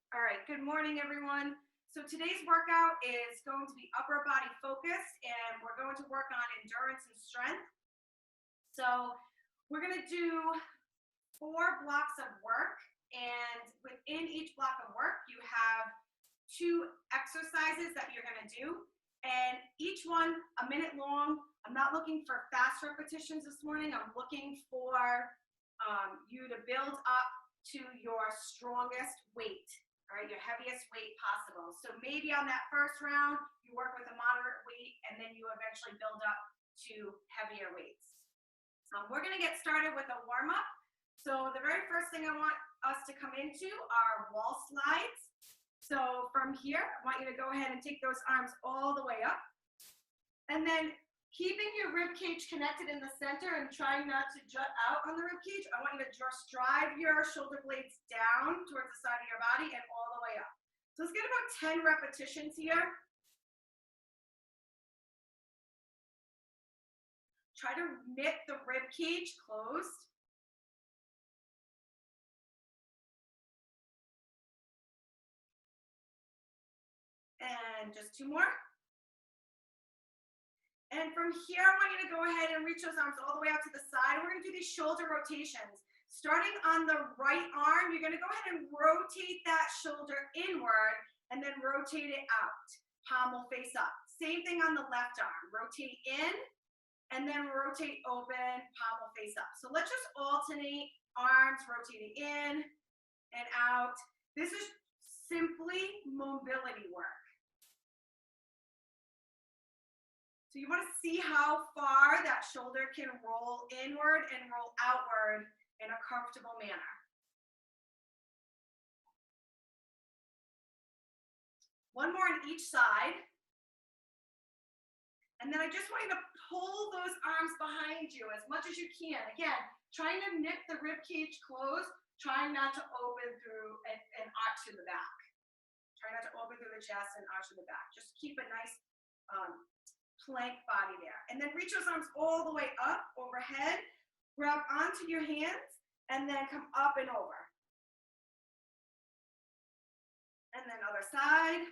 All right, good morning, everyone. So today's workout is going to be upper body focused, and we're going to work on endurance and strength. So we're going to do 4 blocks of work, and within each block of work, you have 2 exercises that you're going to do, and each one a minute long. I'm not looking for fast repetitions this morning. I'm looking for you to build up to your strongest weight. All right, your heaviest weight possible. So maybe on that first round, you work with a moderate weight, and then you eventually build up to heavier weights. We're going to get started with a warm-up. So the very first thing I want us to come into are wall slides. So from here, I want you to go ahead and take those arms all the way up. And then keeping your rib cage connected in the center and trying not to jut out on the rib cage, I want you to just drive your shoulder blades down towards the side of your body and all the way up. So let's get about 10 repetitions here. Try to knit the rib cage closed. And just 2 more. And from here, I want you to go ahead and reach those arms all the way out to the side. We're going to do these shoulder rotations. Starting on the right arm, you're going to go ahead and rotate that shoulder inward and then rotate it out. Palm will face up. Same thing on the left arm. Rotate in and then rotate open. Palm will face up. So let's just alternate arms rotating in and out. This is simply mobility work. So you want to see how far that shoulder can roll inward and roll outward in a comfortable manner. One more on each side. And then I just want you to pull those arms behind you as much as you can. Again, trying to knit the rib cage closed, trying not to open through and arch to the back. Try not to open through the chest and arch to the back. Just keep a nice plank body there. And then reach those arms all the way up, overhead, grab onto your hands, and then come up and over. And then other side.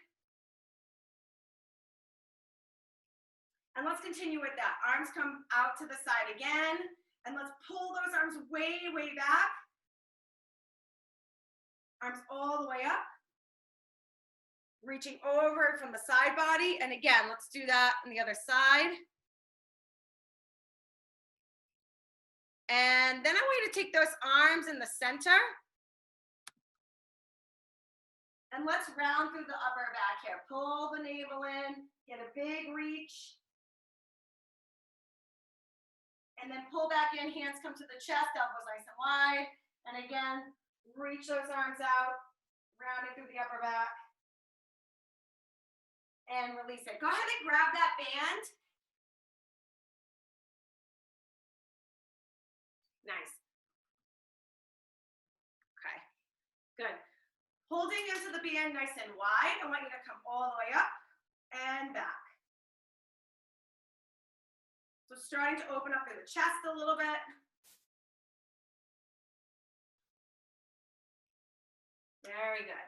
And let's continue with that. Arms come out to the side again, and let's pull those arms way, way back. Arms all the way up. Reaching over from the side body. And again, let's do that on the other side. And then I want you to take those arms in the center. And let's round through the upper back here. Pull the navel in, get a big reach. And then pull back in, hands come to the chest, elbows nice and wide. And again, reach those arms out, rounding through the upper back. And release it. Go ahead and grab that band. Nice. Okay, good. Holding into the band nice and wide. I want you to come all the way up and back. So starting to open up through the chest a little bit. Very good.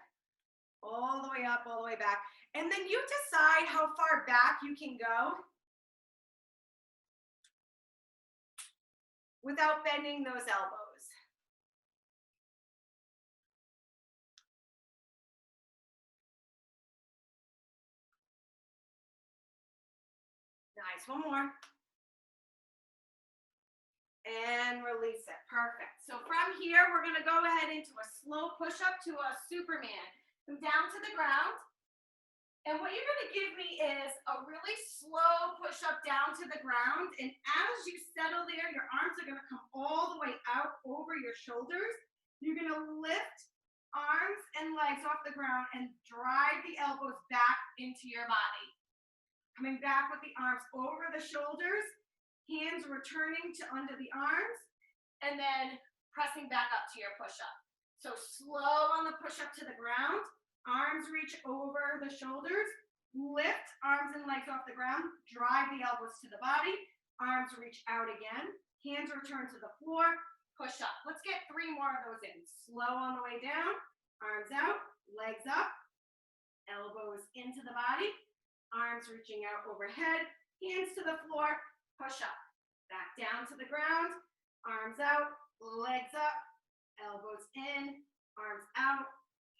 All the way up, all the way back. And then you decide how far back you can go without bending those elbows. Nice, one more. And release it, perfect. So from here, we're gonna go ahead into a slow push-up to a Superman. Come down to the ground. And what you're going to give me is a really slow push-up down to the ground. And as you settle there, your arms are going to come all the way out over your shoulders. You're going to lift arms and legs off the ground and drive the elbows back into your body. Coming back with the arms over the shoulders, hands returning to under the arms, and then pressing back up to your push-up. So slow on the push-up to the ground. Arms reach over the shoulders, lift arms and legs off the ground, drive the elbows to the body, arms reach out again, hands return to the floor, push up. Let's get 3 more of those in. Slow on the way down, arms out, legs up, elbows into the body, arms reaching out overhead, hands to the floor, push up. Back down to the ground, arms out, legs up, elbows in, arms out,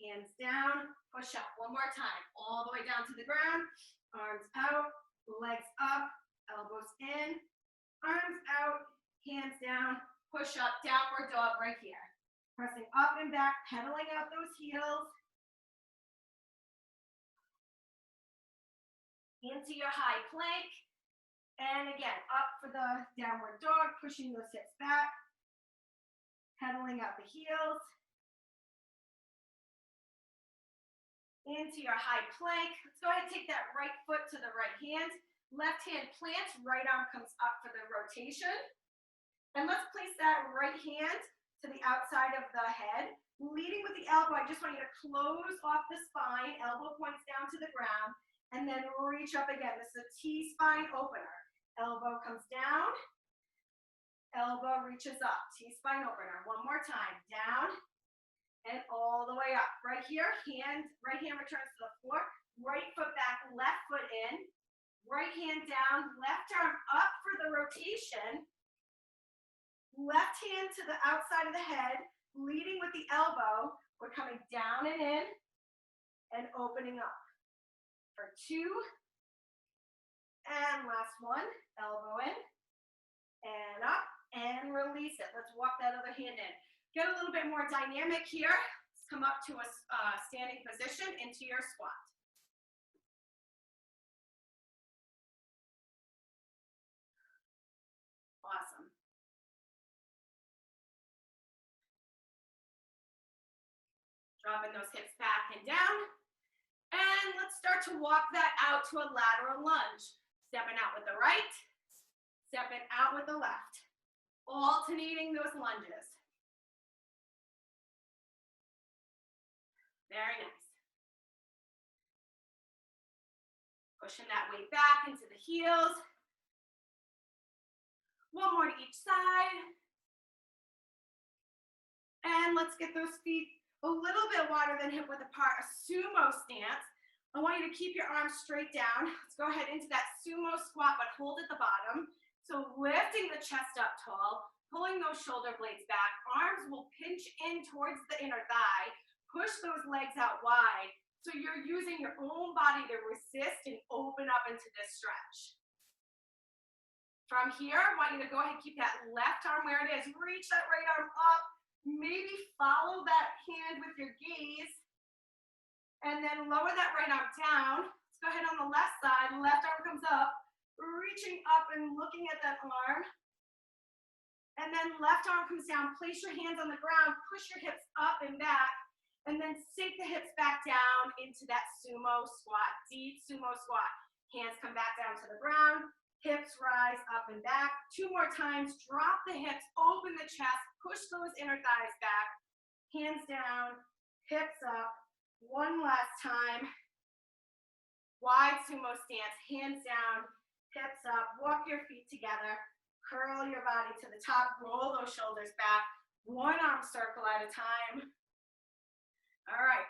hands down, push up. One more time, all the way down to the ground, arms out, legs up, elbows in, arms out, hands down, push up, downward dog right here. Pressing up and back, pedaling out those heels. Into your high plank. And again, up for the downward dog, pushing those hips back, pedaling out the heels. Into your high plank. Let's go ahead and take that right foot to the right hand. Left hand plants, right arm comes up for the rotation. And let's place that right hand to the outside of the head. Leading with the elbow, I just want you to close off the spine, elbow points down to the ground, and then reach up again. This is a T-spine opener. Elbow comes down, elbow reaches up. T-spine opener. One more time. Down and all the way up. Right here, right hand returns to the floor. Right foot back, left foot in. Right hand down, left arm up for the rotation. Left hand to the outside of the head, leading with the elbow. We're coming down and in and opening up. For 2. And last one, elbow in and up and release it. Let's walk that other hand in. Get a little bit more dynamic here. Let's come up to a standing position into your squat. Awesome. Dropping those hips back and down. And let's start to walk that out to a lateral lunge. Stepping out with the right, stepping out with the left. Alternating those lunges. Very nice. Pushing that weight back into the heels. One more to each side. And let's get those feet a little bit wider than hip width apart, a sumo stance. I want you to keep your arms straight down. Let's go ahead into that sumo squat, but hold at the bottom. So lifting the chest up tall, pulling those shoulder blades back. Arms will pinch in towards the inner thigh. Push those legs out wide. So you're using your own body to resist and open up into this stretch. From here, I want you to go ahead and keep that left arm where it is. Reach that right arm up. Maybe follow that hand with your gaze. And then lower that right arm down. Let's go ahead on the left side. Left arm comes up. Reaching up and looking at that arm. And then left arm comes down. Place your hands on the ground. Push your hips up and back. And then sink the hips back down into that sumo squat. Deep sumo squat. Hands come back down to the ground. Hips rise up and back. 2 more times. Drop the hips. Open the chest. Push those inner thighs back. Hands down. Hips up. One last time. Wide sumo stance. Hands down. Hips up. Walk your feet together. Curl your body to the top. Roll those shoulders back. One arm circle at a time. All right.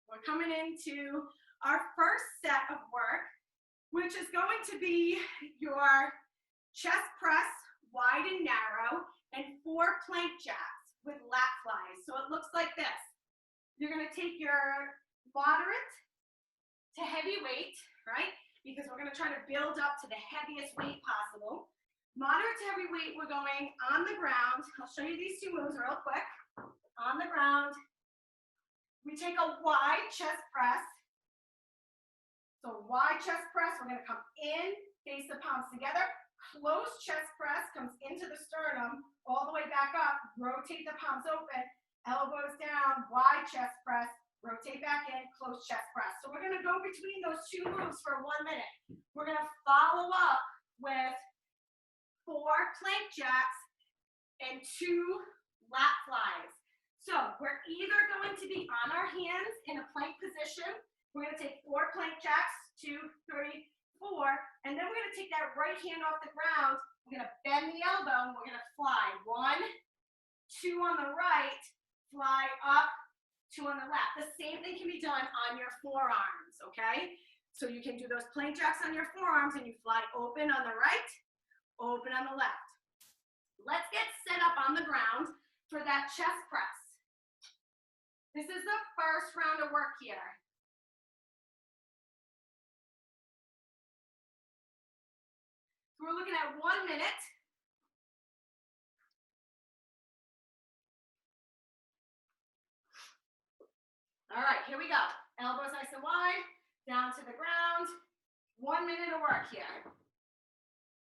We're coming into our first set of work, which is going to be your chest press, wide and narrow, and 4 plank jacks with lat flies. So it looks like this. You're going to take your moderate to heavy weight, right? Because we're going to try to build up to the heaviest weight possible. Moderate to heavy weight, we're going on the ground. I'll show you these 2 moves real quick. On the ground. We take a wide chest press. So wide chest press, we're going to come in, face the palms together. Close chest press comes into the sternum, all the way back up. Rotate the palms open, elbows down, wide chest press. Rotate back in, close chest press. So we're going to go between those 2 moves for 1 minute. We're going to follow up with 4 plank jacks and 2 lat flies. So we're either going to be on our hands in a plank position. We're going to take 4 plank jacks, 2, 3, 4, and then we're going to take that right hand off the ground. We're going to bend the elbow and we're going to fly. 1, 2 on the right, fly up 2 on the left. The same thing can be done on your forearms, okay? So you can do those plank jacks on your forearms and you fly open on the right, open on the left. Let's get set up on the ground for that chest press. This is the first round of work here. So we're looking at 1 minute. All right, here we go. Elbows nice and wide, down to the ground. 1 minute of work here.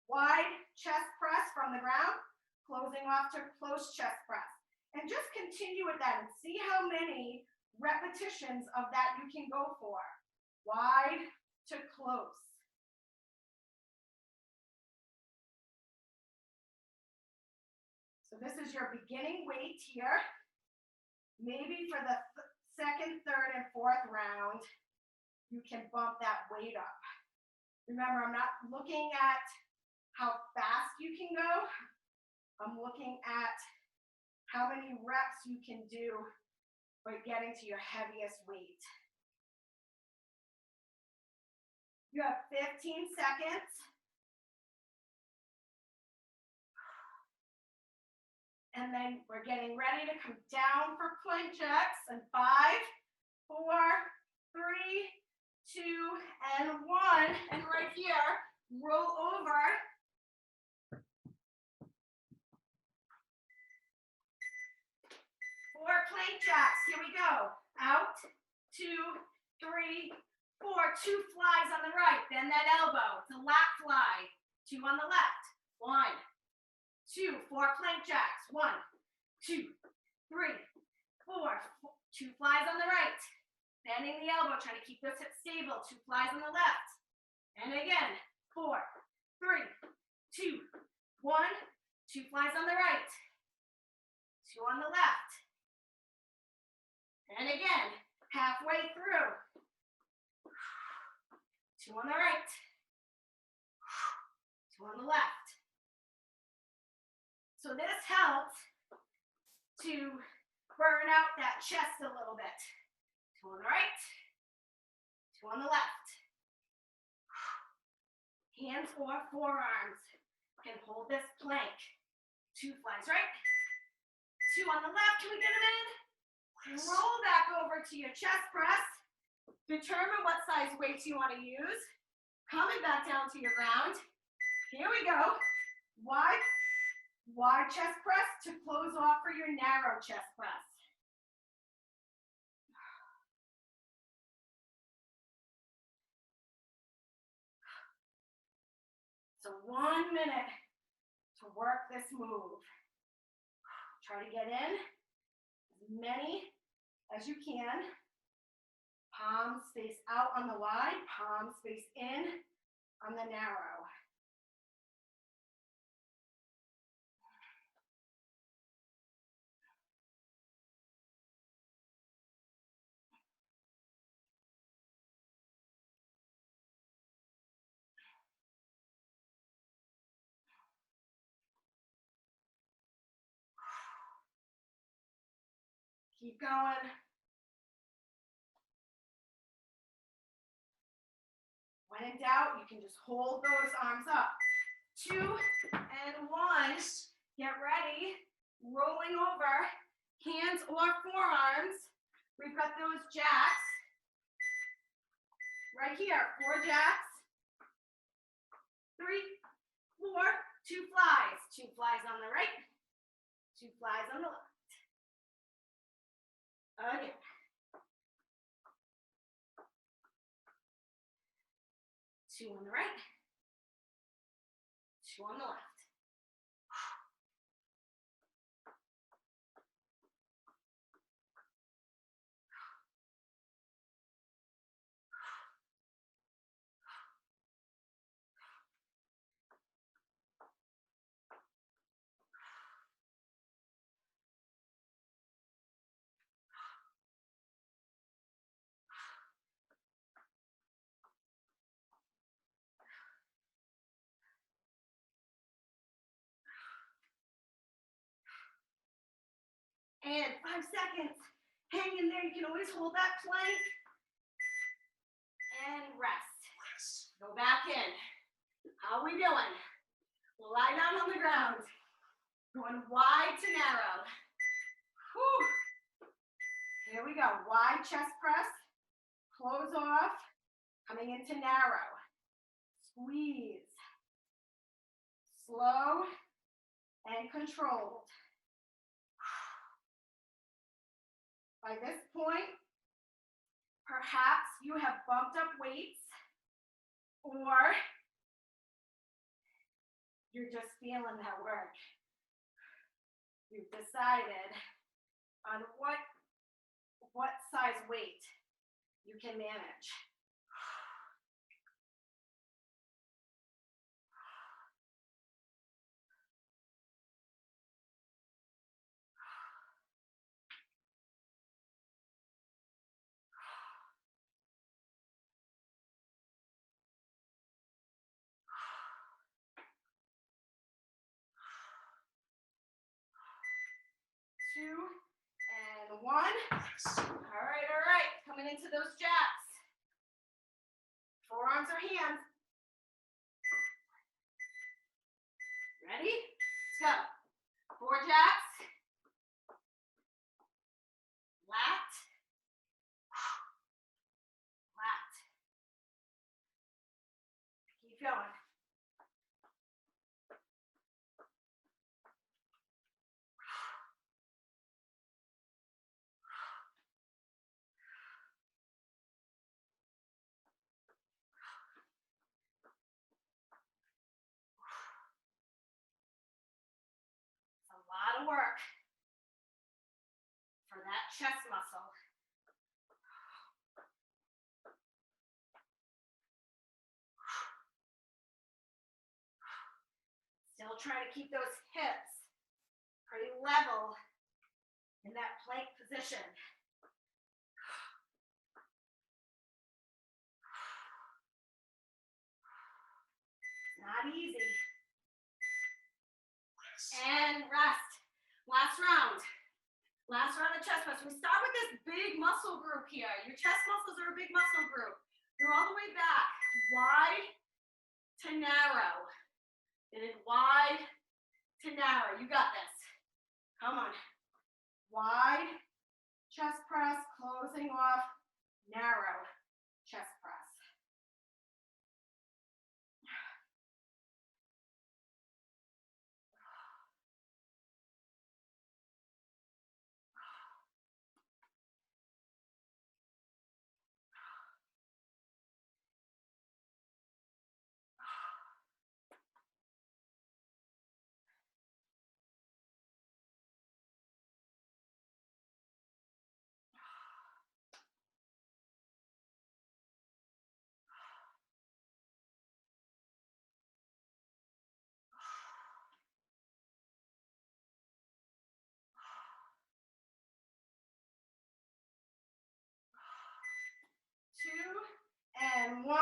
Wide chest press from the ground, closing off to close chest press. And just continue with that and see how many repetitions of that you can go for. Wide to close. So this is your beginning weight here. Maybe for the second, third, and fourth round, you can bump that weight up. Remember, I'm not looking at how fast you can go. I'm looking at how many reps you can do by getting to your heaviest weight. You have 15 seconds. And then we're getting ready to come down for plank jacks. And 5, 4, 3, 2, and 1. And right here, roll over. For plank jacks. Here we go. Out, 2, 3, 4. 2 flies on the right. Bend that elbow. It's a lat fly. 2 on the left. 1, 2, 4 plank jacks. 1, 2, 3, 4. 2 flies on the right. Bending the elbow, trying to keep those hips stable. 2 flies on the left. And again, 4, 3, 2, 1. 2 flies on the right. 2 on the left. And again, halfway through. 2 on the right. 2 on the left. So this helps to burn out that chest a little bit. 2 on the right, 2 on the left. Hands or forearms can hold this plank. 2 flies right, 2 on the left. Can we get them in? Roll back over to your chest press. Determine what size weights you want to use. Coming back down to your ground. Here we go. Wide chest press to close off for your narrow chest press. So 1 minute to work this move. Try to get in as many as you can. Palms face out on the wide, palms face in on the narrow. Keep going. When in doubt, you can just hold those arms up. 2 and 1. Get ready. Rolling over. Hands or forearms. We've got those jacks. Right here. 4 jacks. 3, 4. 2 flies. 2 flies on the right. 2 flies on the left. Again. 2 on the right, 2 on the left. And 5 seconds. Hang in there. You can always hold that plank. And rest. Go back in. How are we doing? Lie down on the ground. Going wide to narrow. Whew. Here we go. Wide chest press. Close off. Coming into narrow. Squeeze. Slow and controlled. By this point, perhaps you have bumped up weights, or you're just feeling that work. You've decided on what size weight you can manage. Two and one. All right. Coming into those jacks. Forearms or hands. Ready? Let's go. 4 jacks. Lat. Lat. Keep going. Lot of work for that chest muscle. Still trying to keep those hips pretty level in that plank position. Not easy. And rest. Last round. Last round of chest press. We start with this big muscle group here. Your chest muscles are a big muscle group. You're all the way back. Wide to narrow. And then wide to narrow. You got this. Come on. Wide chest press, closing off, narrow chest press. Two and one.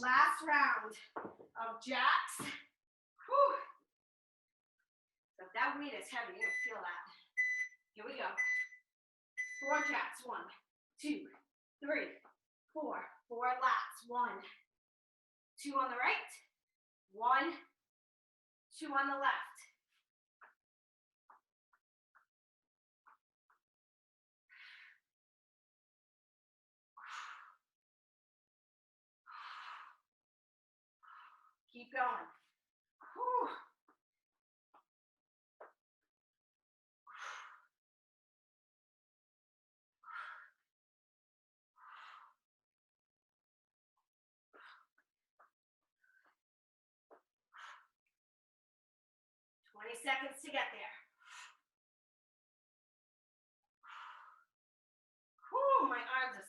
Last round of jacks. Whew. So if that weight is heavy, you're gonna feel that. Here we go. 4 jacks. 1, 2, 3, 4. 4 lats. 1, 2 on the right. 1, 2 on the left. Keep going. Whew. Seconds to get there. Whew, my arms are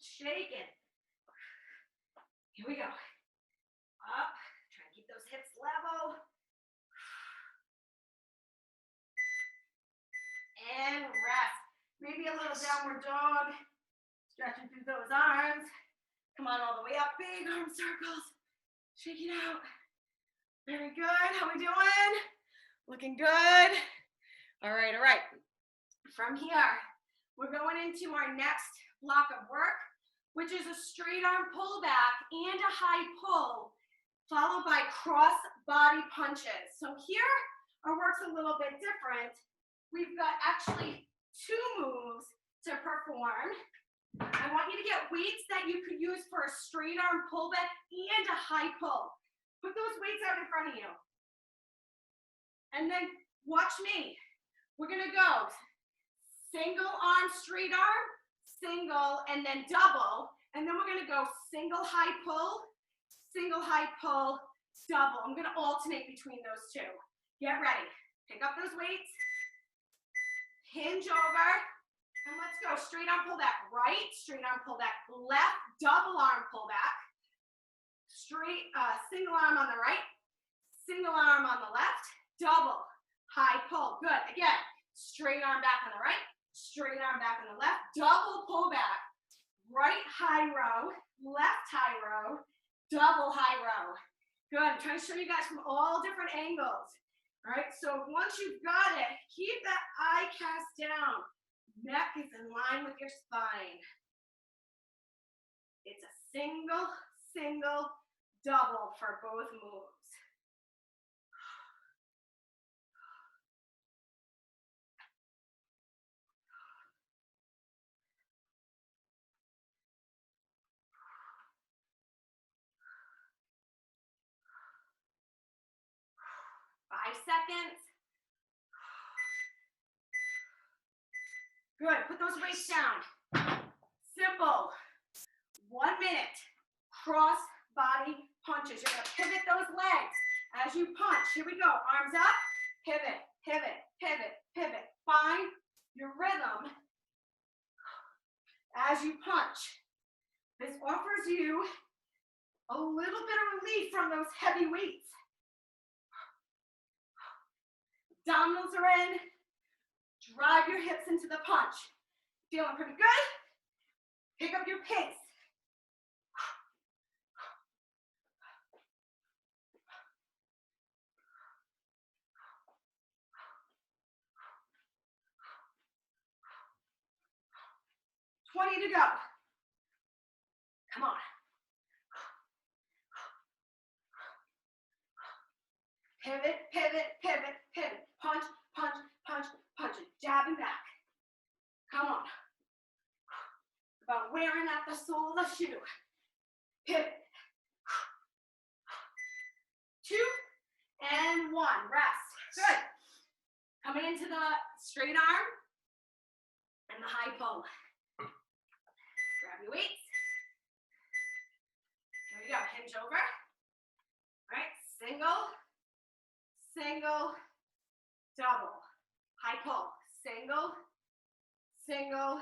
shaking. Here we go. Up. Try to keep those hips level. And rest. Maybe a little downward dog. Stretching through those arms. Come on all the way up. Big arm circles. Shake it out. Very good. How we doing? Looking good. All right. From here, we're going into our next block of work, which is a straight arm pullback and a high pull, followed by cross body punches. So here, our work's a little bit different. We've got actually 2 moves to perform. I want you to get weights that you could use for a straight arm pullback and a high pull. Put those weights out in front of you. And then watch me. We're gonna go single arm, straight arm, single, and then double. And then we're gonna go single high pull, double. I'm gonna alternate between those 2. Get ready. Pick up those weights, hinge over, and let's go. Straight arm pullback right, straight arm pullback left, double arm pullback. Straight, single arm on the right, single arm on the left, double, high pull. Good. Again, straight arm back on the right, straight arm back on the left, double pullback. Right high row, left high row, double high row. Good. I'm trying to show you guys from all different angles. All right, so once you've got it, keep that eye cast down. Neck is in line with your spine. It's a single, single, double for both moves. Five seconds. Good, put those weights down. Simple. 1 minute. Cross body punches. You're gonna pivot those legs as you punch. Here we go, arms up, pivot, pivot, pivot, pivot. Find your rhythm as you punch. This offers you a little bit of relief from those heavy weights. Abdominals are in. Drive your hips into the punch. Feeling pretty good? Pick up your pace. To go. Come on. Pivot, pivot, pivot, pivot. Punch, punch, punch, punch. Jabbing back. Come on. About wearing out the sole of the shoe. Pivot. 2 and 1. Rest. Good. Coming into the straight arm and the high pull. Grab your weights. Here we go. Hinge over. All right. Single, single, double. High pull. Single, single,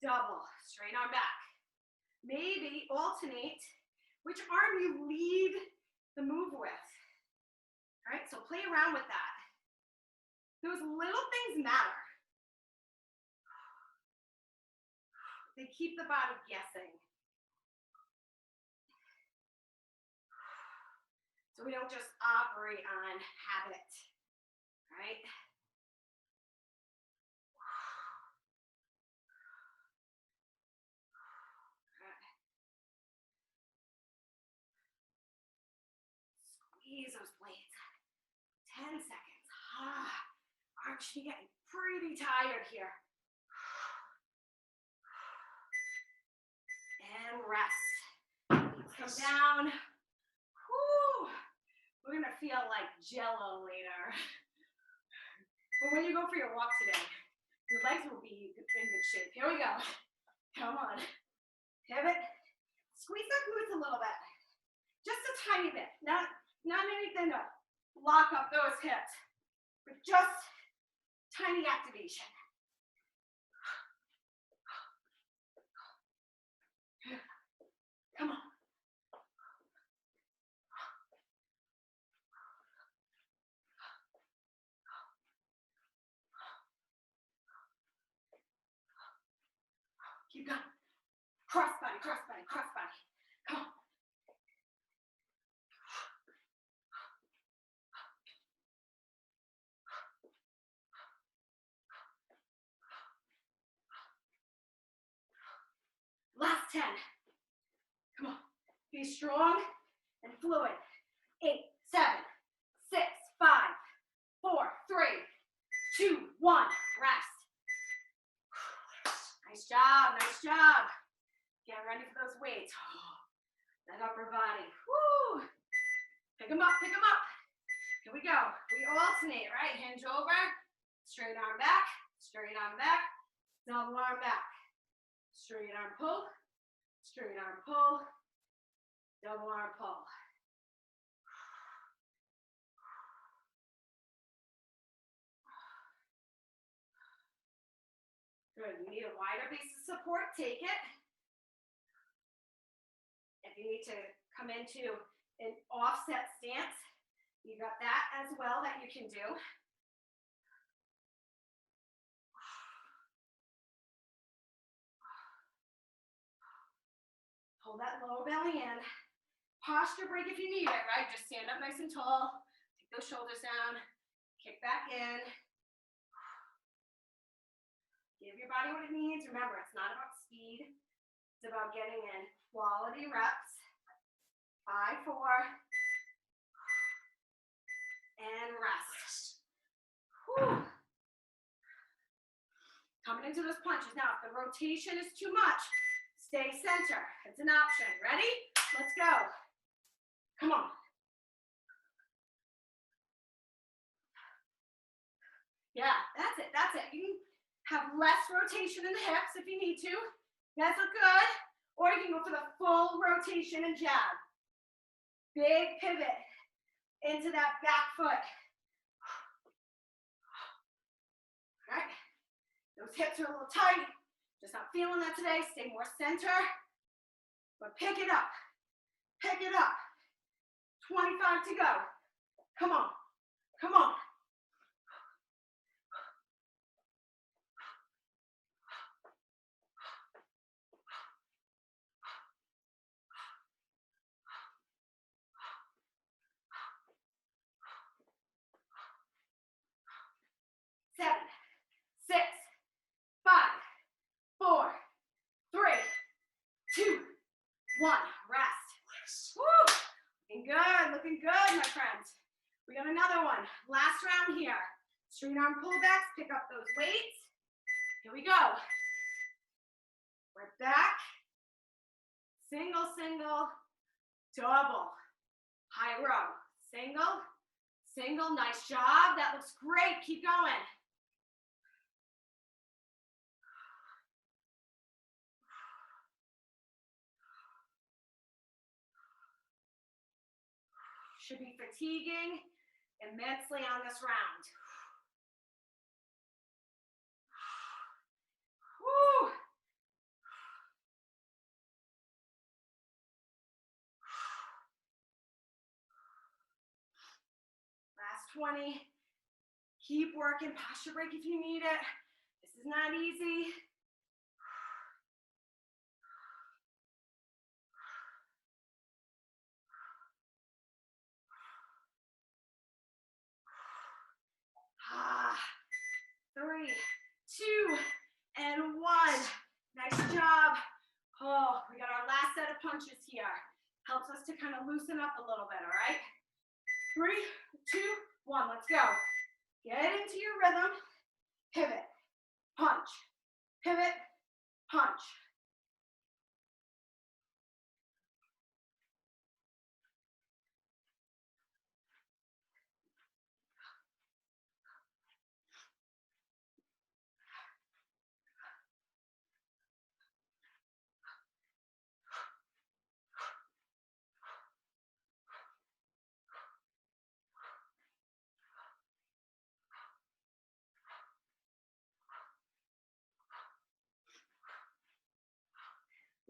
double. Straight arm back. Maybe alternate which arm you lead the move with. All right. So play around with that. Those little things matter. They keep the body guessing. So we don't just operate on habit, right? Squeeze those blades. 10 seconds. Arms should be getting pretty tired here. And rest. Come down. Whew. We're gonna feel like Jello later. But when you go for your walk today, your legs will be in good shape. Here we go. Come on. Pivot. Squeeze that glutes a little bit. Just a tiny bit. Not anything to lock up those hips, but just tiny activation. Come on. Keep going. Cross body, cross body, cross body. Come on. Last 10. Come on. Be strong and fluid. 8, 7, 6, 5, 4, 3, 2, 1. Rest. Nice job. Nice job. Get ready for those weights. That upper body. Woo. Pick them up. Pick them up. Here we go. We alternate, right? Hinge over. Straight arm back. Straight arm back. Double arm back. Straight arm pull. Straight arm pull. Double arm pull. Good. You need a wider base of support. Take it. If you need to come into an offset stance, you got that as well that you can do. Hold that lower belly in. Posture break if you need it, right? Just stand up nice and tall. Take those shoulders down. Kick back in. Give your body what it needs. Remember, it's not about speed. It's about getting in quality reps. 5, 4. And rest. Whew. Coming into those punches. Now, if the rotation is too much, stay center. It's an option. Ready? Let's go. Come on. Yeah, that's it. That's it. You can have less rotation in the hips if you need to. You guys look good. Or you can go for the full rotation and jab. Big pivot into that back foot. All right. Those hips are a little tight. Just not feeling that today. Stay more center. But pick it up. Pick it up. 25 to go. Come on. Come on. Seven, 6, 5, 4, 3, 2, 1. Rest. Woo! Looking good. Looking good, my friends. We got another one. Last round here. Straight arm pullbacks. Pick up those weights. Here we go. We're back. Single, single, double. High row. Single, single. Nice job. That looks great. Keep going. Should be fatiguing immensely on this round. Woo. Last 20. Keep working. Posture break if you need it. This is not easy. Ah, 3, 2, and 1. Nice job. Oh, we got our last set of punches here. Helps us to kind of loosen up a little bit, all right? 3, 2, 1, let's go. Get into your rhythm. Pivot, punch, pivot, punch.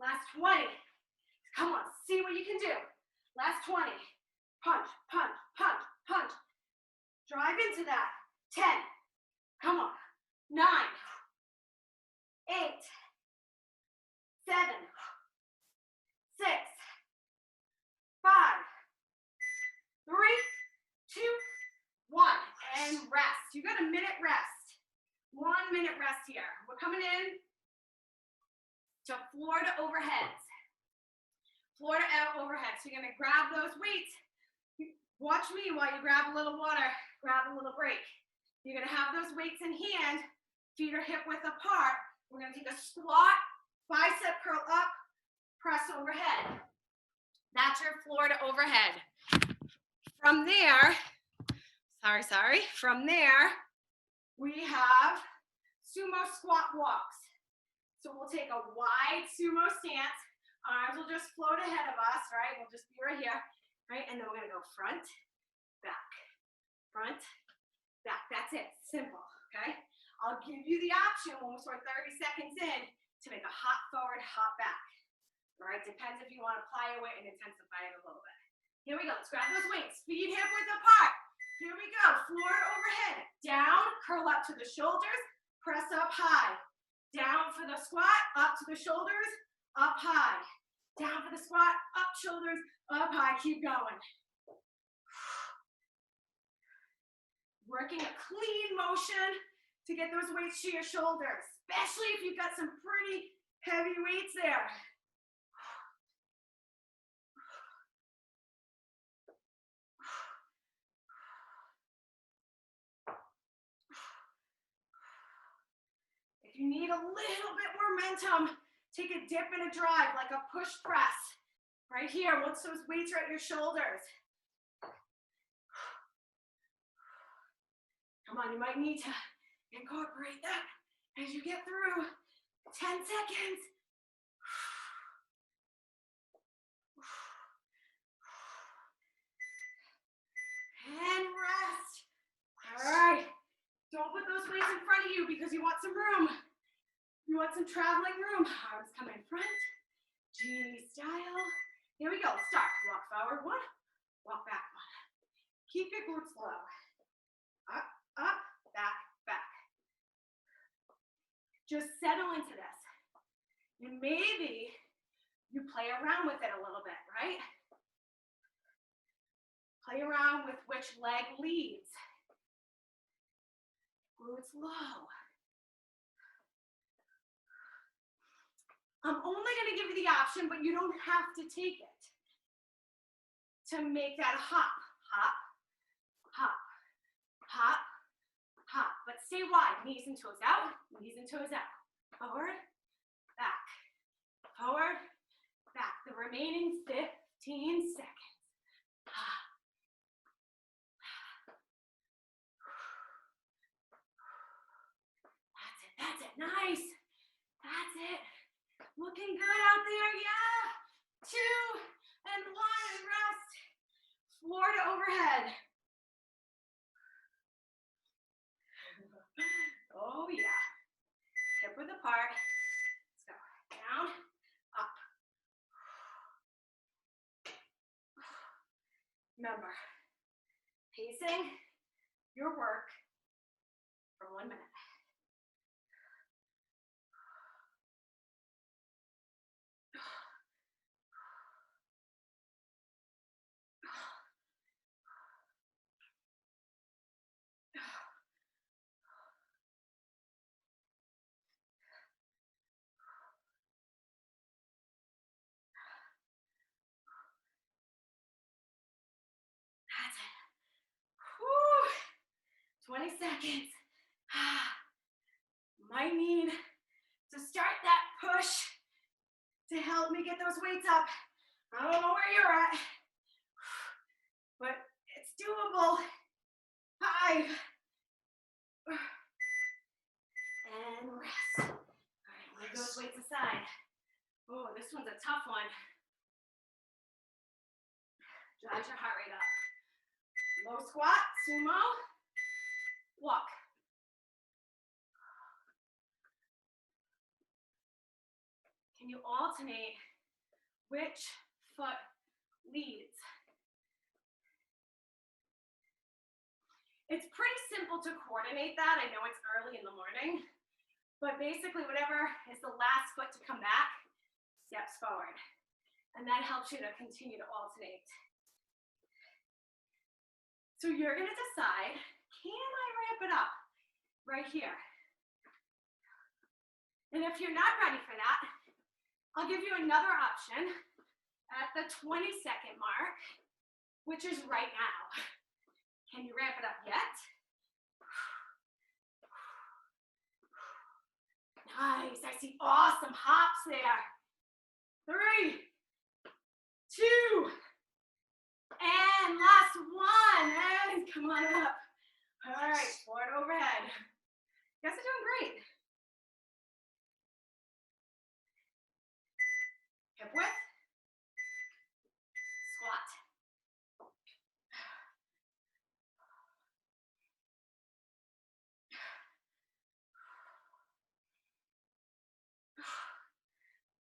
Last 20. Come on, see what you can do. Last 20. Punch, punch, punch, punch. Drive into that. 10. Come on. 9. 8. 7. 6. 5. 3, 2, 1. And rest. You got a minute rest. 1 minute rest here. We're coming in to floor to overheads. Floor to overhead. So you're gonna grab those weights. Watch me while you grab a little water, grab a little break. You're gonna have those weights in hand, feet are hip width apart. We're gonna take a squat, bicep curl up, press overhead. That's your floor to overhead. From there, from there, we have sumo squat walks. So we'll take a wide sumo stance. Arms will just float ahead of us, right? We'll just be right here, right? And then we're gonna go front, back, front, back. That's it, simple, okay? I'll give you the option when we're 30 seconds in to make a hop forward, hop back. All right, depends if you want to apply your weight and intensify it a little bit. Here we go, let's grab those weights. Feet hip width apart. Here we go, floor to overhead. Down, curl up to the shoulders, press up high. Down for the squat, up to the shoulders, up high. Down for the squat, up shoulders, up high. Keep going. Working a clean motion to get those weights to your shoulders, especially if you've got some pretty heavy weights there. If you need a little bit more momentum, take a dip and a drive, like a push press. Right here, once those weights are at your shoulders. Come on, you might need to incorporate that as you get through. 10 seconds. And rest. All right. Don't put those weights in front of you because you want some room. You want some traveling room. Arms come in front. Genie style. Here we go. Start. Walk forward one. Walk back one. Keep your glutes low. Up, up, back, back. Just settle into this. And maybe you play around with it a little bit, right? Play around with which leg leads. Glutes low. I'm only going to give you the option, but you don't have to take it to make that a hop. Hop, hop, hop, hop. But stay wide. Knees and toes out. Knees and toes out. Forward, back. Forward, back. The remaining 15 seconds. That's it. Nice. That's it. Looking good out there. Yeah. 2 and 1. Rest. Floor to overhead. Oh, yeah. Hip width apart. Let's go. Down, up. Remember, pacing your work for 1 minute. That's it. Whew. 20 seconds. Might need to start that push to help me get those weights up. I don't know where you're at, but it's doable. 5. And rest. All right, move those weights aside. Oh, this one's a tough one. Drive your heart rate up. Low squat, sumo, walk. Can you alternate which foot leads? It's pretty simple to coordinate that. I know it's early in the morning, but basically whatever is the last foot to come back, steps forward. And that helps you to continue to alternate. So you're gonna decide, can I ramp it up right here? And if you're not ready for that, I'll give you another option at the 20-second mark, which is right now. Can you ramp it up yet? Nice, I see awesome hops there. 3, 2, and last one, and come on up. All right, forward overhead. You guys are doing great. Hip width, squat.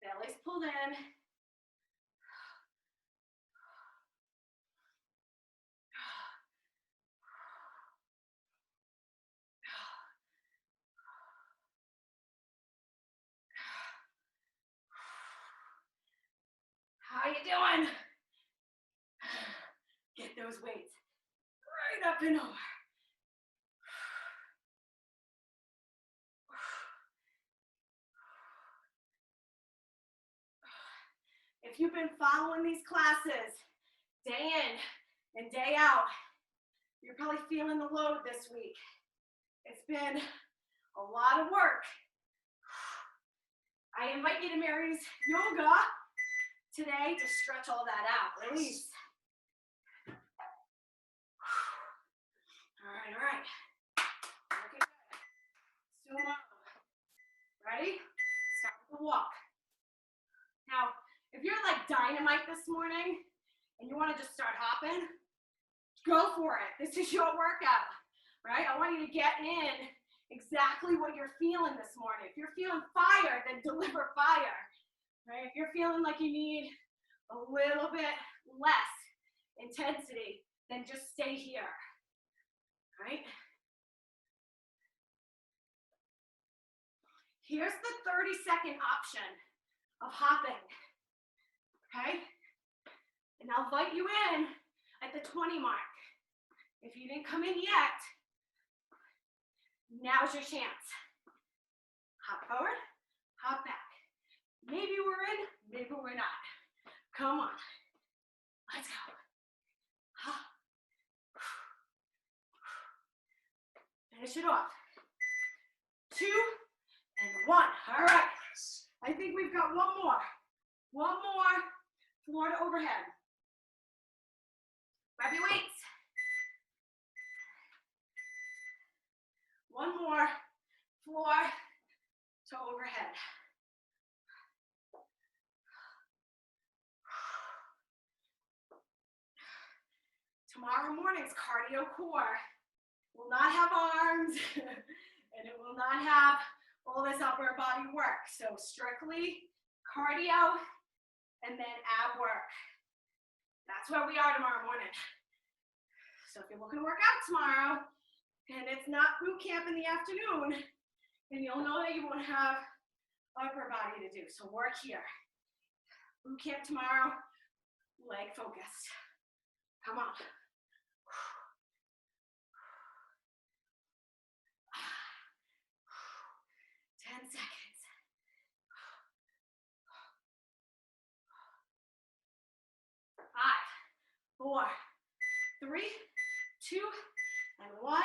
Belly's pulled in. How you doing? Get those weights right up and over. If you've been following these classes day in and day out, you're probably feeling the load this week. It's been a lot of work. I invite you to Mary's yoga today to stretch all that out. Release. All right. Looking good. Sumo. Ready? Start with the walk. Now, if you're like dynamite this morning and you want to just start hopping, go for it. This is your workout, right? I want you to get in exactly what you're feeling this morning. If you're feeling fire, then deliver fire, right? If you're feeling like you need a little bit less intensity, then just stay here, right? Here's the 30-second option of hopping, okay? And I'll invite you in at the 20 mark. If you didn't come in yet, now's your chance. Hop forward, hop back. Maybe we're in, maybe we're not. Come on, let's go. Finish it off. 2 and 1. All right. I think we've got one more. One more floor to overhead. Grab your weights. One more floor to overhead. Tomorrow morning's cardio core will not have arms and it will not have all this upper body work. So strictly cardio and then ab work. That's where we are tomorrow morning. So if you're looking to work out tomorrow and it's not boot camp in the afternoon, then you'll know that you won't have upper body to do. So work here. Boot camp tomorrow, leg focused. Come on. 10 seconds. 5, 4, 3, 2, and 1.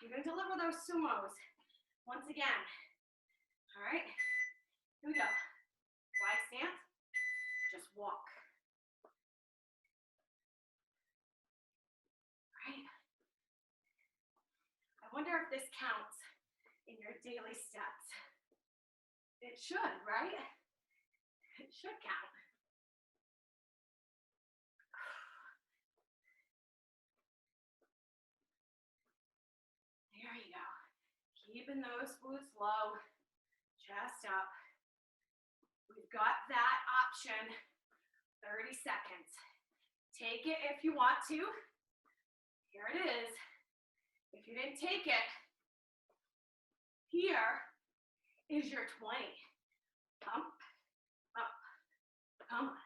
You're going to deliver those sumos once again. All right, here we go. Flag stance, just walk. All right. I wonder if this counts in your daily steps. It should, right? It should count. There you go. Keeping those glutes low, chest up. We've got that option, 30 seconds. Take it if you want to. Here it is. If you didn't take it, here is your 20. Pump, up, come on.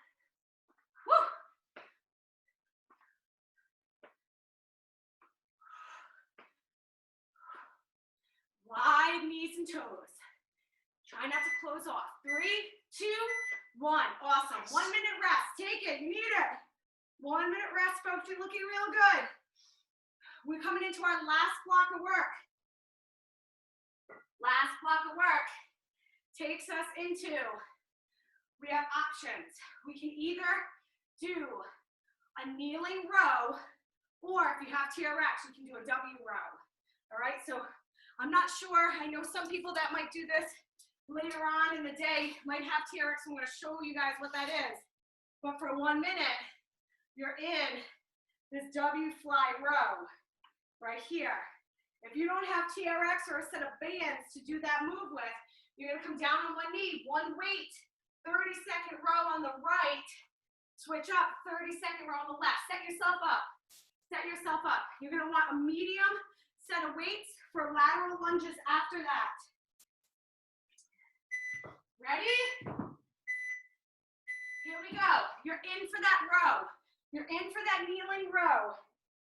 Woo! Wide knees and toes. Try Try not to close off. 3, 2, 1. Awesome. 1 minute rest. Take it. You need it. 1 minute rest, folks. You're looking real good. We're coming into our last block of work. Last block of work takes us into, we have options. We can either do a kneeling row, or if you have TRX, you can do a W row. All right, so I'm not sure. I know some people that might do this later on in the day might have TRX. I'm going to show you guys what that is. But for 1 minute, you're in this W fly row right here. If you don't have TRX or a set of bands to do that move with, you're going to come down on one knee, one weight, 30-second row on the right, switch up, 30-second row on the left. Set yourself up. Set yourself up. You're going to want a medium set of weights for lateral lunges after that. Ready? Here we go. You're in for that row. You're in for that kneeling row.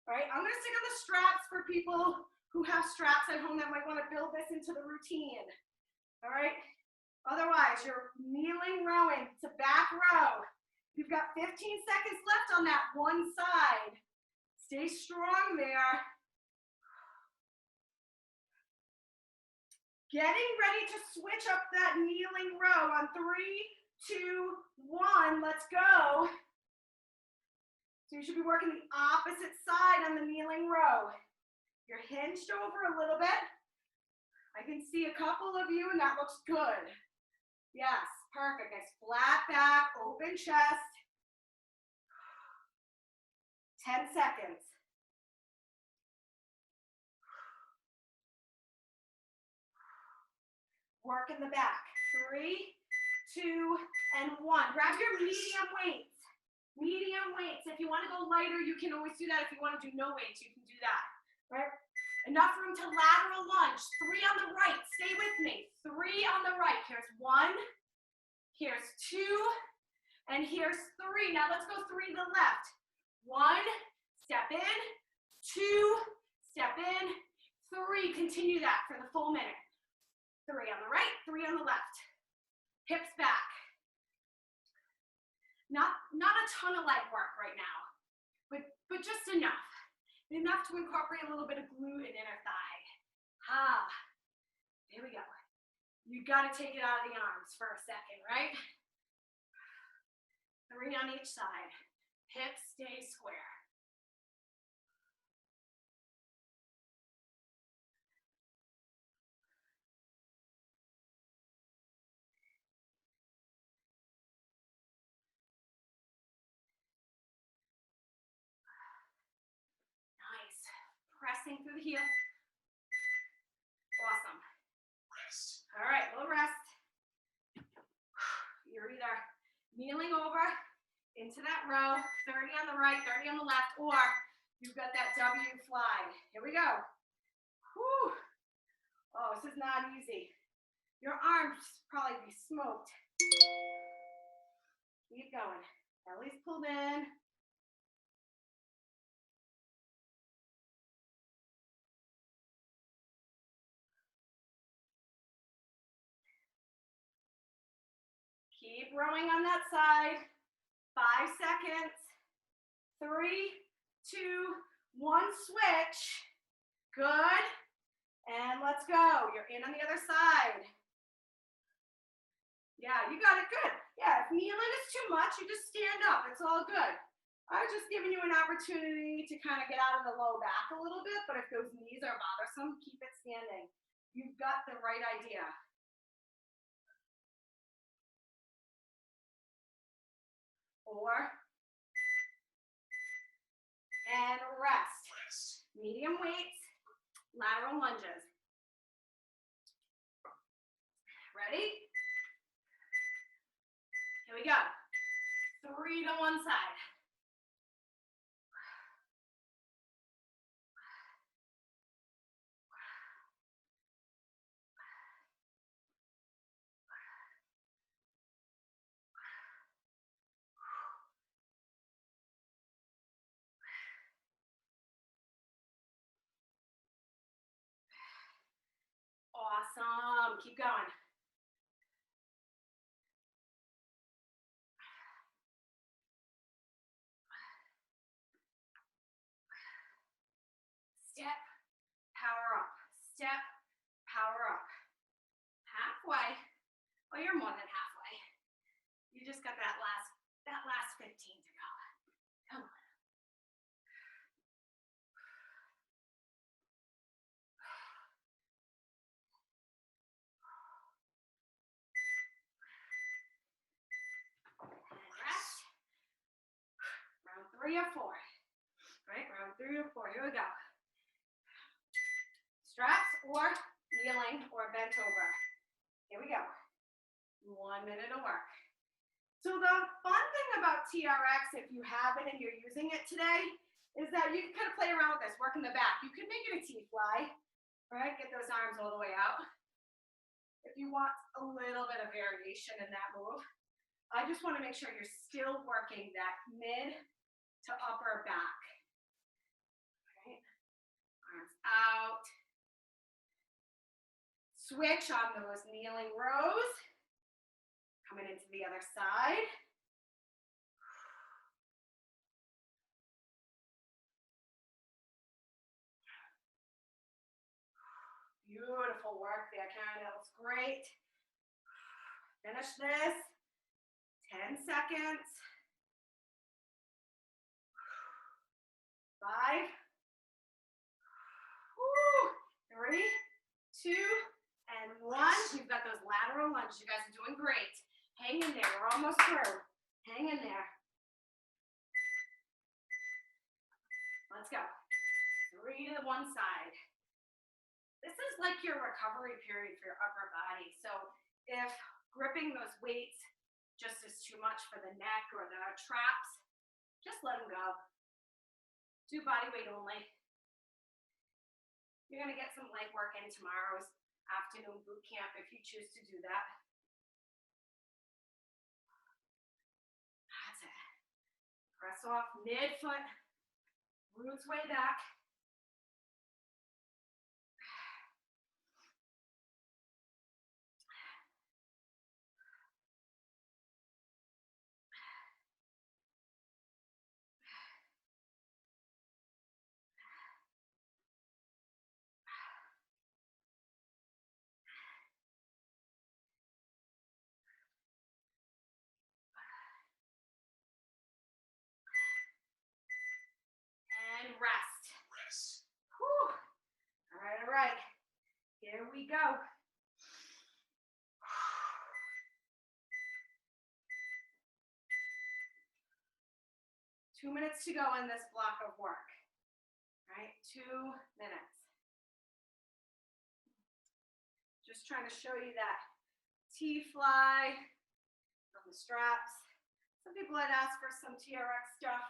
All right, I'm going to stick on the straps for people who have straps at home that might want to build this into the routine. All right, otherwise you're kneeling rowing. It's a back row. You've got 15 seconds left on that one side. Stay strong there. Getting ready to switch up that kneeling row on 3, 2, 1. Let's go. So you should be working the opposite side on the kneeling row. You're hinged over a little bit. I can see a couple of you, and that looks good. Yes, perfect. Nice flat back, open chest. 10 seconds. Work in the back. 3, 2, and 1. Grab your medium weights. Medium weights. If you want to go lighter, you can always do that. If you want to do no weights, you can do that. Right? Enough room to lateral lunge. 3 on the right. Stay with me. 3 on the right. Here's 1. Here's 2. And here's 3. Now let's go 3 to the left. 1. Step in. 2. Step in. 3. Continue that for the full minute. 3 on the right. 3 on the left. Hips back. Not a ton of leg work right now, but just enough. Enough to incorporate a little bit of glute and inner thigh. There we go. You got to take it out of the arms for a second, right? 3 on each side. Hips stay square. Pressing through the heel. Awesome. All right, little rest. You're either kneeling over into that row, 30 on the right, 30 on the left, or you've got that W fly. Here we go. Whew. Oh, this is not easy. Your arms probably be smoked. Keep going. Belly's pulled in. Keep rowing on that side. 5 seconds. 3, 2, 1, switch. Good. And let's go. You're in on the other side. Yeah, you got it. Good. Yeah, if kneeling is too much, you just stand up. It's all good. I was just giving you an opportunity to kind of get out of the low back a little bit, but if those knees are bothersome, keep it standing. You've got the right idea. Four. And rest. Medium weights, lateral lunges. Ready? Here we go. 3 to one side. Awesome. Keep going. step, power up. Halfway. Oh, you're more than halfway. You just got that last 15 to go. Come on. And rest. Round 3 or 4. Right, round 3 or 4. Here we go. Straps or kneeling or bent over. Here we go. 1 minute of work. So the fun thing about TRX, if you have it and you're using it today, is that you can kind of play around with this, work in the back. You can make it a T-fly, right? Get those arms all the way out. If you want a little bit of variation in that move, I just want to make sure you're still working that mid to upper back. Right? Arms out. Switch on those kneeling rows. Coming into the other side. Beautiful work there, Karen. That looks great. Finish this. 10 seconds. 5. 3, 2, and 1. You've got those lateral lunges. You guys are doing great. Hang in there. We're almost through. Hang in there. Let's go. 3 to one side. This is like your recovery period for your upper body. So if gripping those weights just is too much for the neck or the traps, just let them go. Do body weight only. You're going to get some light work in tomorrow's afternoon boot camp if you choose to do that. That's it. Press off mid-foot, roots way back. And rest. Whew. All right. Here we go. 2 minutes to go in this block of work. All right, 2 minutes. Just trying to show you that T-fly on the straps. Some people had asked for some TRX stuff.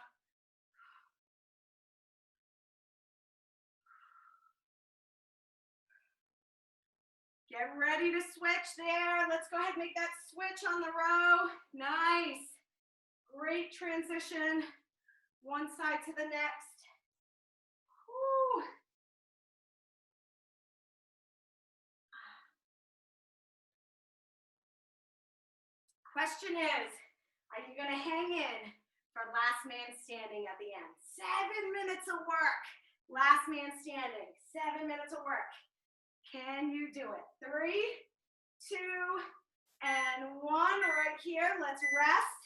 Get ready to switch there. Let's go ahead and make that switch on the row. Nice. Great transition. One side to the next. Whew. Question is, are you going to hang in for last man standing at the end? 7 minutes of work. Last man standing. 7 minutes of work. Can you do it? 3, 2, and 1. Right here. Let's rest.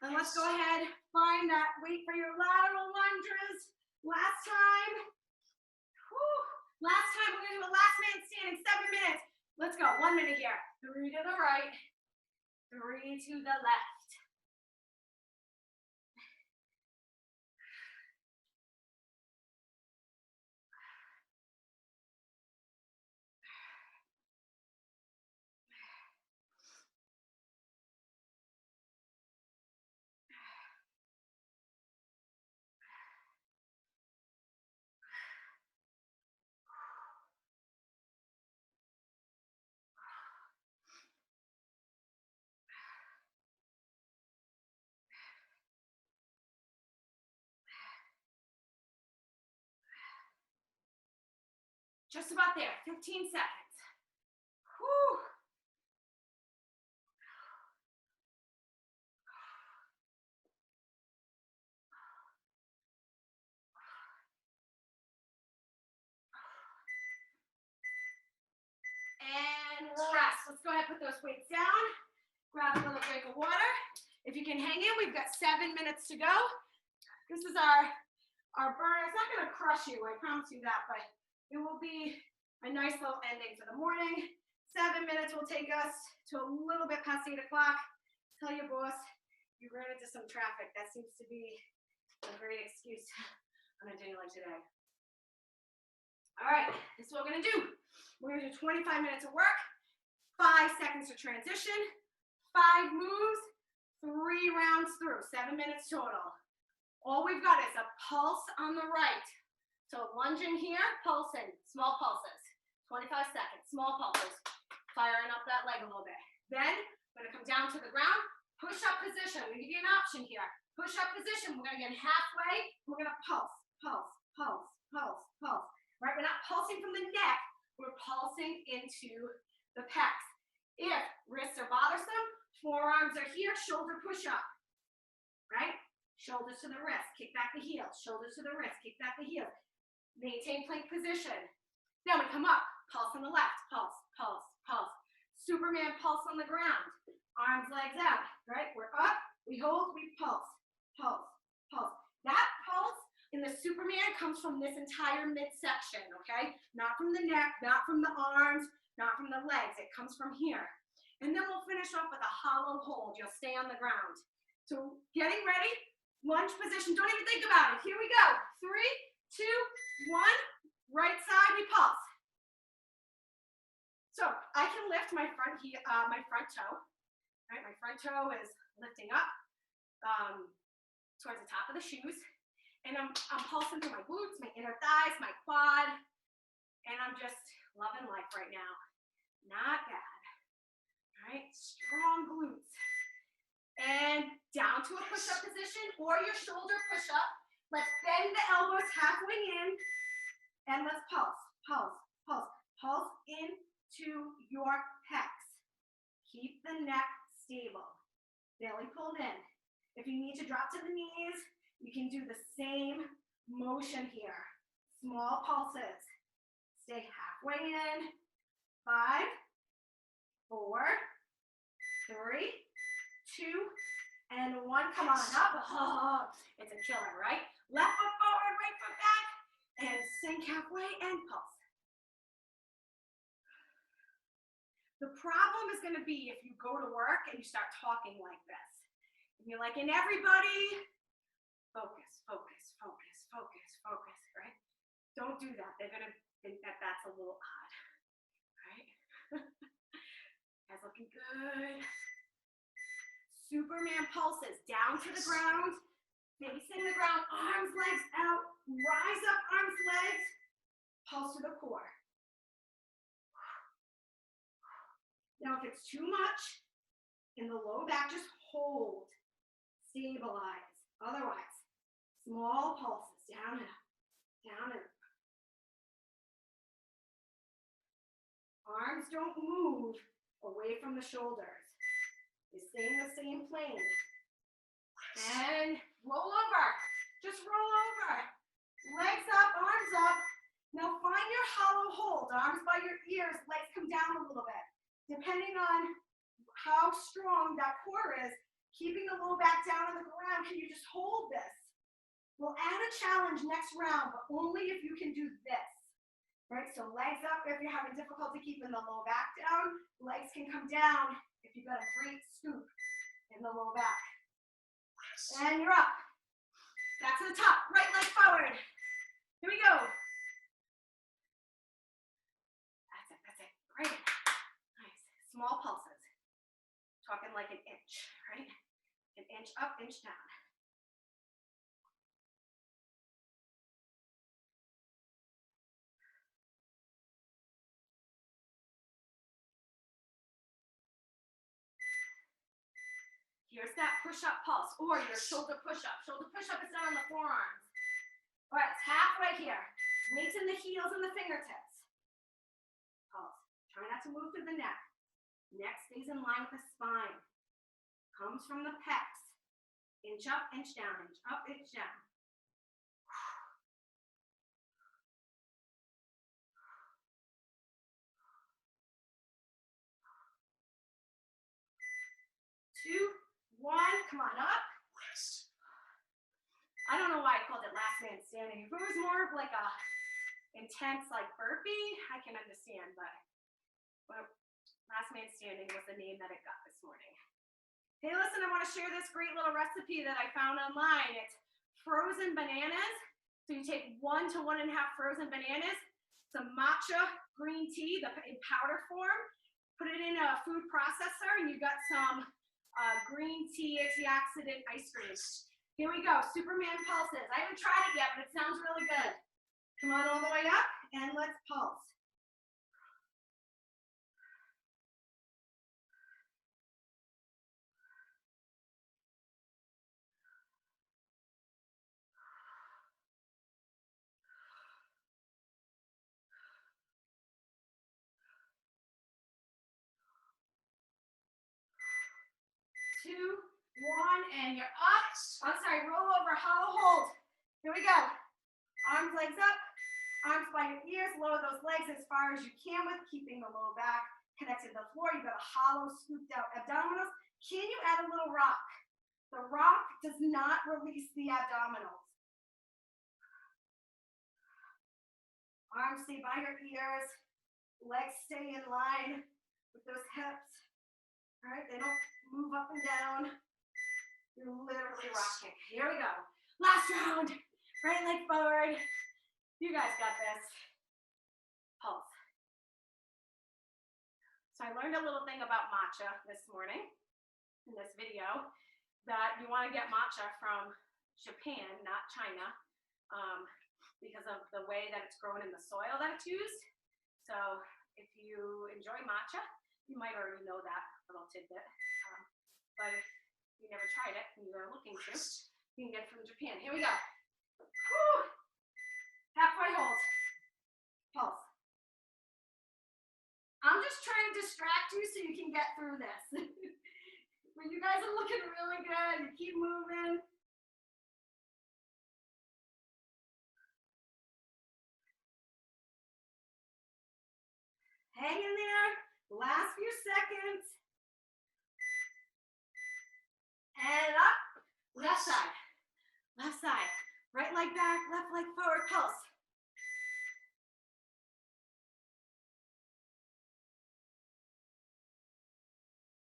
And let's go ahead, find that weight for your lateral lunges. Last time. Whew. Last time, we're going to do a last man standing, 7 minutes. Let's go. 1 minute here. 3 to the right. 3 to the left. Just about there, 15 seconds. Whew. rest. Let's go ahead and put those weights down. Grab a little drink of water. If you can hang in, we've got 7 minutes to go. This is our burn. It's not going to crush you, I promise you that, but it will be a nice little ending for the morning. 7 minutes will take us to a little bit past 8 o'clock. Tell your boss you ran into some traffic. That seems to be a great excuse on a day like today. All right, this is what we're going to do. We're going to do 25 minutes of work, 5 seconds to transition, 5 moves, 3 rounds through, 7 minutes total. All we've got is a pulse on the right. So lunging here, pulsing, small pulses. 25 seconds, small pulses. Firing up that leg a little bit. Then we're gonna come down to the ground, push-up position. We give you an option here. Push-up position, we're gonna get halfway. We're gonna pulse, pulse, pulse, pulse, pulse. Right, we're not pulsing from the neck, we're pulsing into the pecs. If wrists are bothersome, forearms are here, shoulder push-up. Right? Shoulders to the wrist, kick back the heels. Shoulders to the wrist, kick back the heels. Maintain plank position. Then we come up, pulse on the left, pulse, pulse, pulse. Superman pulse on the ground. Arms, legs out, right? We're up, we hold, we pulse, pulse, pulse. That pulse in the Superman comes from this entire midsection, okay? Not from the neck, not from the arms, not from the legs. It comes from here. And then we'll finish off with a hollow hold. You'll stay on the ground. So getting ready, lunge position. Don't even think about it. Here we go. 3, 2, 1. Right side, we pulse. So I can lift my front toe. Right, my front toe is lifting up towards the top of the shoes, and I'm pulsing through my glutes, my inner thighs, my quad, and I'm just loving life right now. Not bad. All right, strong glutes, and down to a push-up position or your shoulder push-up. Let's bend the elbows halfway in, and let's pulse, pulse, pulse, pulse into your pecs. Keep the neck stable. Belly pulled in. If you need to drop to the knees, you can do the same motion here. Small pulses. Stay halfway in. 5, 4, 3, 2, and 1. Come on up. Oh, it's a killer, right? Left foot forward, right foot back, and sink halfway and pulse. The problem is going to be if you go to work and you start talking like this. And you're like, and everybody, focus, focus, focus, focus, focus, right? Don't do that. They're going to think that that's a little odd, right? Guys looking good. Superman pulses down to the ground, facing the ground, arms, legs out, rise up, arms, legs, pulse to the core. Now, if it's too much in the low back, just hold, stabilize. Otherwise, small pulses, down and up, down and up. Arms don't move away from the shoulders. They stay in the same plane. And roll over. Just roll over. Legs up, arms up. Now find your hollow hold. Arms by your ears, legs come down a little bit. Depending on how strong that core is, keeping the low back down on the ground, can you just hold this? We'll add a challenge next round, but only if you can do this. Right, so legs up if you're having difficulty keeping the low back down. Legs can come down if you've got a great scoop in the low back. And you're up. Back to the top, right leg forward. Here we go. That's it, great. Nice, small pulses. Talking like an inch, right? An inch up, inch down. Here's that push-up pulse, or your shoulder push-up. Shoulder push-up is done on the forearms. All right, it's halfway here. Weights in the heels and the fingertips. Pulse. Try not to move through the neck. Neck stays in line with the spine. Comes from the pecs. Inch up, inch down, inch up, inch down. know why I called it last man standing. If it was more of like a intense like burpee, I can understand, but last man standing was the name that it got this morning. Hey, listen, I want to share this great little recipe that I found online. It's frozen bananas. So you take 1 to 1.5 frozen bananas, some matcha green tea, in powder form, put it in a food processor, and you got some green tea antioxidant ice cream. Here we go, Superman pulses. I haven't tried it yet, but it sounds really good. Come on all the way up, and let's pulse. Two, one, and you're up. I'm sorry, roll over, hollow hold. Here we go. Arms, legs up. Arms by your ears. Lower those legs as far as you can with keeping the low back connected to the floor. You've got a hollow, scooped out abdominals. Can you add a little rock? The rock does not release the abdominals. Arms stay by your ears. Legs stay in line with those hips. All right, they don't move up and down. You're literally rocking. Here we go. Last round. Right leg forward. You guys got this. Pulse. So I learned a little thing about matcha this morning in this video, that you want to get matcha from Japan, not China, because of the way that it's grown in the soil that it's used. So if you enjoy matcha, you might already know that little tidbit. But if you never tried it and you are looking to, you can get it from Japan. Here we go. Woo. Halfway hold. Pulse. I'm just trying to distract you so you can get through this. But you guys are looking really good. You keep moving. Hang in there. Last few seconds. And up. Left side. Left side. Right leg back, left leg forward. Pulse.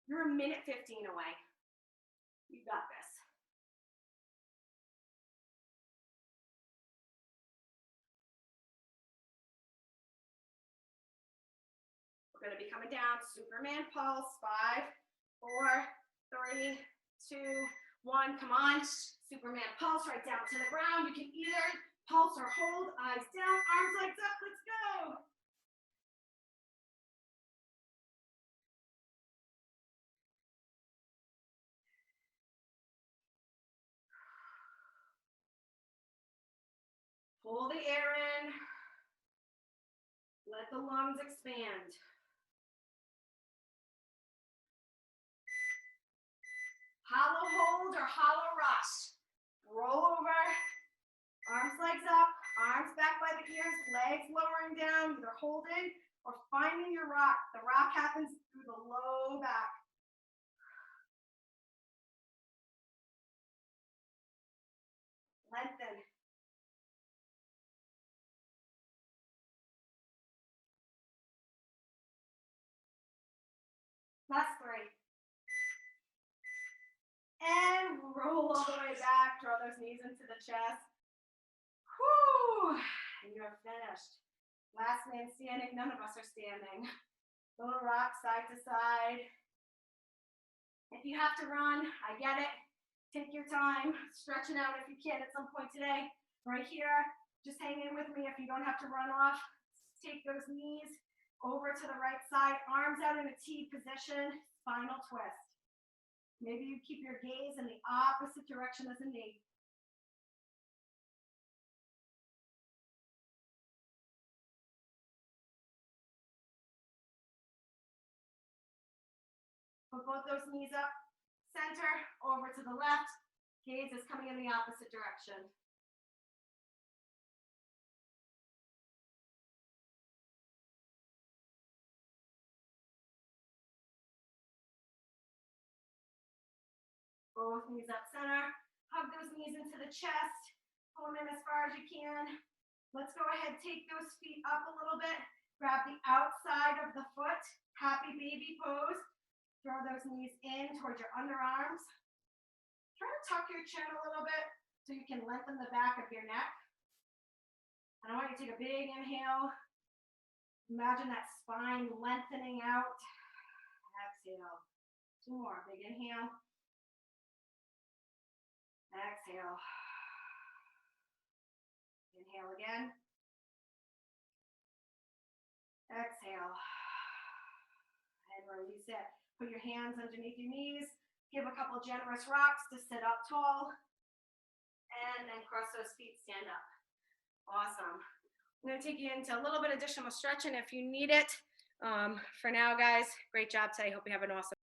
You're 1:15 away. You got this. We're going to be coming down. Superman pulse. 5, 4, 3, 2, 1. Come on. Superman pulse right down to the ground. You can either pulse or hold. Eyes down. Arms, legs up. Let's go. Pull the air in. Let the lungs expand. Hollow hold or hollow rock. Roll over. Arms, legs up. Arms back by the ears. Legs lowering down. Either holding or finding your rock. The rock happens through the low back. Lengthen. Last 3. And roll all the way back. Draw those knees into the chest. Whew. And you're finished. Last man standing. None of us are standing. Little rock side to side. If you have to run, I get it. Take your time. Stretch it out if you can at some point today. Right here. Just hang in with me if you don't have to run off. Take those knees over to the right side. Arms out in a T position. Spinal twist. Maybe you keep your gaze in the opposite direction as the knee. Put both those knees up, center, over to the left. Gaze is coming in the opposite direction. Both knees up center. Hug those knees into the chest. Pull them in as far as you can. Let's go ahead, take those feet up a little bit. Grab the outside of the foot. Happy baby pose. Throw those knees in towards your underarms. Try to tuck your chin a little bit so you can lengthen the back of your neck. And I want you to take a big inhale. Imagine that spine lengthening out. Exhale. 2 more. Big inhale. Exhale. Inhale again. Exhale. And release it. Put your hands underneath your knees. Give a couple generous rocks to sit up tall. And then cross those feet, stand up. Awesome. I'm going to take you into a little bit additional stretching if you need it. For now, guys, great job today. Hope you have an awesome